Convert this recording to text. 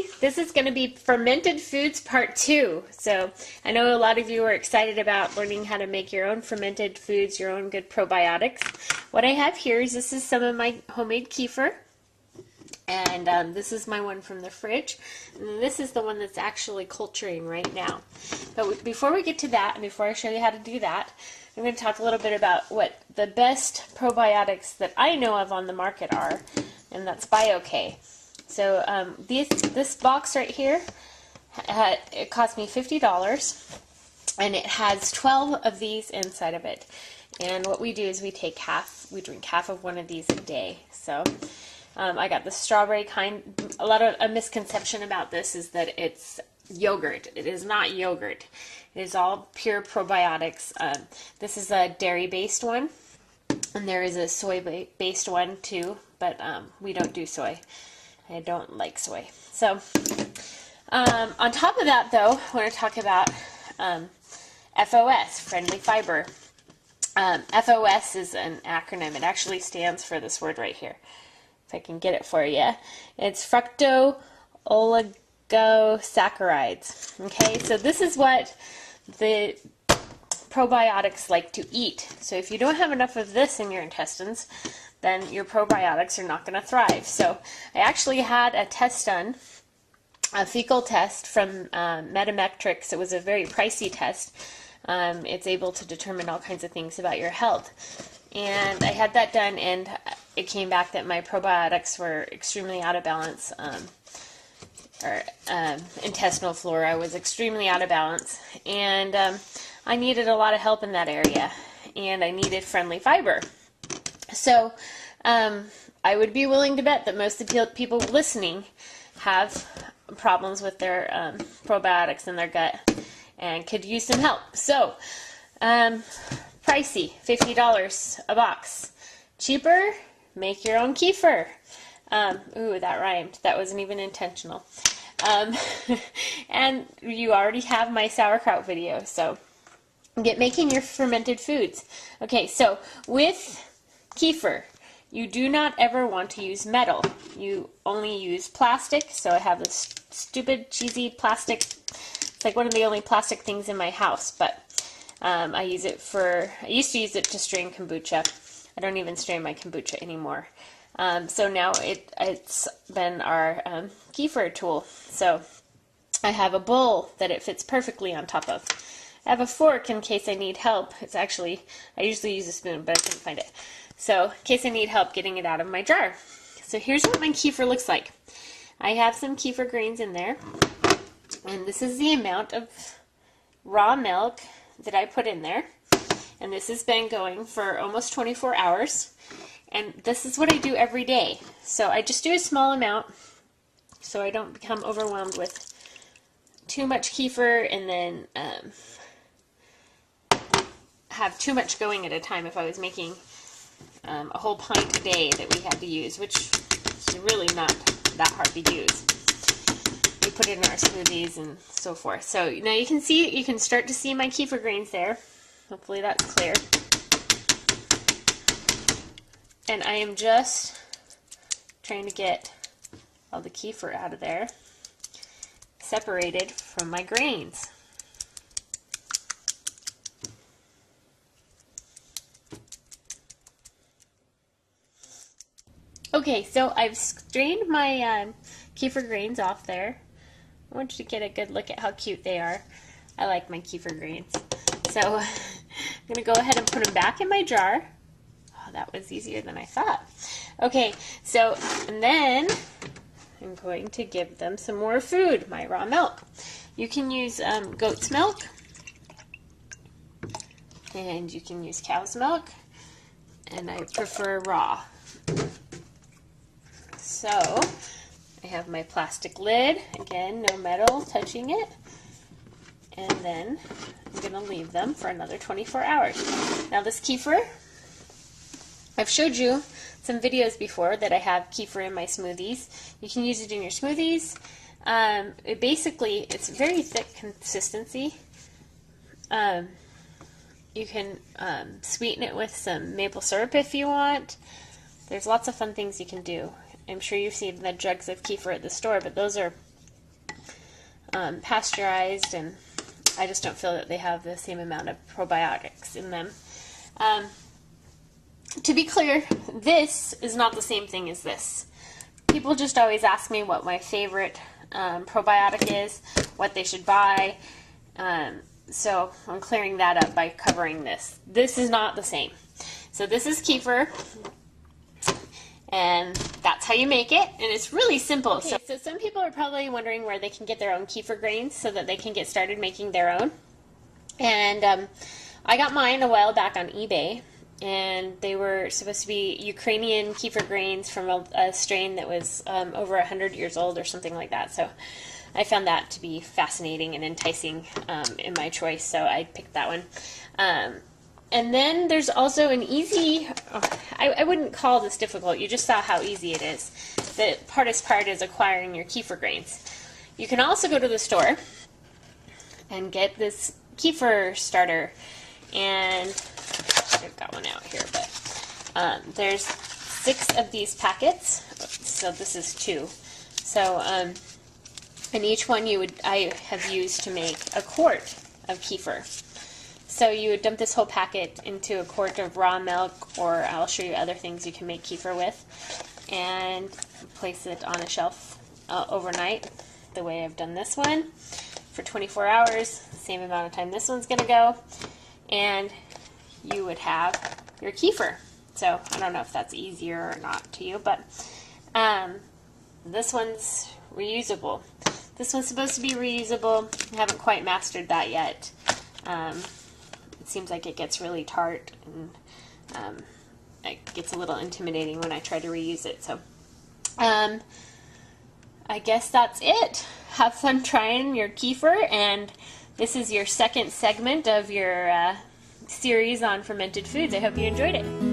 everybody. This is going to be Fermented Foods Part 2. So I know a lot of you are excited about learning how to make your own fermented foods, your own good probiotics. What I have here is this is some of my homemade kefir. And this is my one from the fridge. And this is the one that's actually culturing right now. But before we get to that, and before I show you how to do that, I'm going to talk a little bit about what the best probiotics that I know of on the market are, and that's BioK. So this box right here, it cost me $50, and it has 12 of these inside of it. And what we do is we drink half of one of these a day. So I got the strawberry kind. A misconception about this is that it's yogurt. It is not yogurt. It is all pure probiotics. This is a dairy-based one, and there is a soy-based one too, but we don't do soy. I don't like soy. So on top of that, though, I want to talk about FOS, Friendly Fiber. FOS is an acronym. It actually stands for this word right here. If I can get it for you. It's fructooligosaccharides. Okay, so this is what the probiotics like to eat. So if you don't have enough of this in your intestines, then your probiotics are not going to thrive. So I actually had a test done, a fecal test from Metametrics. It was a very pricey test. It's able to determine all kinds of things about your health. And I had that done, and it came back that my probiotics were extremely out of balance. Intestinal flora was extremely out of balance. And I needed a lot of help in that area. And I needed Friendly Fiber. So I would be willing to bet that most of the people listening have problems with their probiotics in their gut and could use some help. So pricey, $50 a box. Cheaper, make your own kefir. Ooh, that rhymed. That wasn't even intentional. And you already have my sauerkraut video, so get making your fermented foods. Okay, so with kefir, you do not ever want to use metal. You only use plastic. So I have this stupid, cheesy plastic. It's like one of the only plastic things in my house, but I used to use it to strain kombucha. I don't even strain my kombucha anymore. So now it's been our kefir tool. So I have a bowl that it fits perfectly on top of. I have a fork in case I need help. I usually use a spoon, but I couldn't find it. So in case I need help getting it out of my jar. So here's what my kefir looks like. I have some kefir grains in there. And this is the amount of raw milk that I put in there. And this has been going for almost 24 hours. And this is what I do every day. So I just do a small amount so I don't become overwhelmed with too much kefir and then have too much going at a time if I was making a whole pint a day that we had to use, which is really not that hard to use. We put it in our smoothies and so forth. So now you can start to see my kefir grains there. Hopefully that's clear. And I am just trying to get all the kefir out of there, separated from my grains. Okay, so I've strained my kefir grains off there. I want you to get a good look at how cute they are. I like my kefir grains. So I'm going to go ahead and put them back in my jar. Oh, that was easier than I thought. Okay, so, and then I'm going to give them some more food, my raw milk. You can use goat's milk, and you can use cow's milk, and I prefer raw. So I have my plastic lid, again, no metal touching it, and then I'm going to leave them for another 24 hours. Now this kefir, I've showed you some videos before that I have kefir in my smoothies. You can use it in your smoothies. It's very thick consistency. You can sweeten it with some maple syrup if you want. There's lots of fun things you can do. I'm sure you've seen the jugs of kefir at the store, but those are pasteurized, and I just don't feel that they have the same amount of probiotics in them. To be clear, this is not the same thing as this. People just always ask me what my favorite probiotic is, what they should buy. So I'm clearing that up by covering this. This is not the same. So this is kefir, and that's how you make it, and it's really simple. Okay, so some people are probably wondering where they can get their own kefir grains so that they can get started making their own. And I got mine a while back on eBay, and they were supposed to be Ukrainian kefir grains from a strain that was over 100 years old or something like that. So I found that to be fascinating and enticing in my choice, so I picked that one. And then there's also an easy, I wouldn't call this difficult, you just saw how easy it is. The hardest part is acquiring your kefir grains. You can also go to the store and get this kefir starter, and I've got one out here, but there's 6 of these packets, so this is 2. So, and each one I have used to make a quart of kefir. So you would dump this whole packet into a quart of raw milk, or I'll show you other things you can make kefir with, and place it on a shelf overnight, the way I've done this one, for 24 hours, same amount of time this one's going to go, and you would have your kefir. So I don't know if that's easier or not to you, but this one's reusable. This one's supposed to be reusable. I haven't quite mastered that yet. It seems like it gets really tart, and it gets a little intimidating when I try to reuse it. So I guess that's it. Have fun trying your kefir, and this is your second segment of your series on fermented foods. I hope you enjoyed it.